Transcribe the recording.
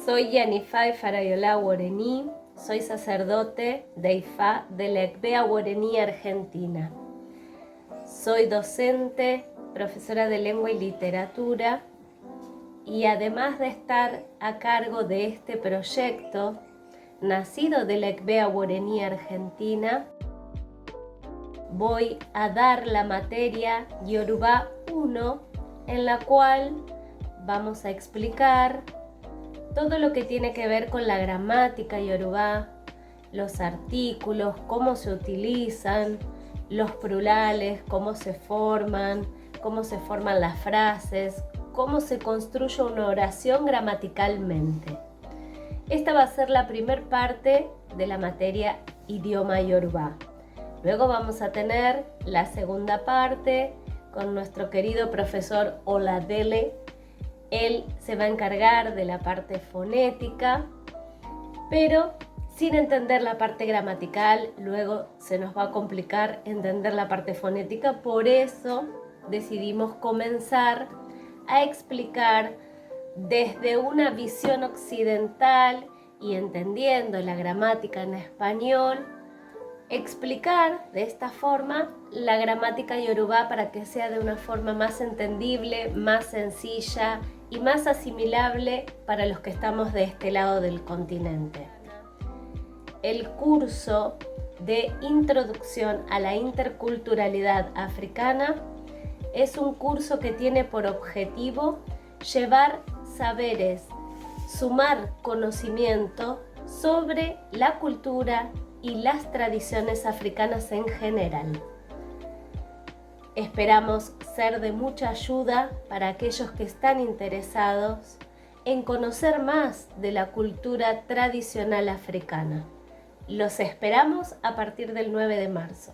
Soy Yanifay Farayola Guarení, soy sacerdote de Ifá de la ECBEA Guarení, Argentina. Soy docente, profesora de lengua y literatura, y además de estar a cargo de este proyecto, nacido de la ECBEA Guarení, Argentina, voy a dar la materia Yoruba 1, en la cual vamos a explicar todo lo que tiene que ver con la gramática Yoruba, los artículos, cómo se utilizan, los plurales, cómo se forman las frases, cómo se construye una oración gramaticalmente. Esta va a ser la primera parte de la materia idioma Yoruba. Luego vamos a tener la segunda parte con nuestro querido profesor Oladele. Él se va a encargar de la parte fonética, pero sin entender la parte gramatical, luego se nos va a complicar entender la parte fonética. Por eso decidimos comenzar a explicar desde una visión occidental y entendiendo la gramática en español, explicar de esta forma la gramática Yoruba para que sea de una forma más entendible, más sencilla y más asimilable para los que estamos de este lado del continente. El curso de Introducción a la Interculturalidad Africana es un curso que tiene por objetivo llevar saberes, sumar conocimiento sobre la cultura y las tradiciones africanas en general. Esperamos ser de mucha ayuda para aquellos que están interesados en conocer más de la cultura tradicional africana. Los esperamos a partir del 9 de marzo.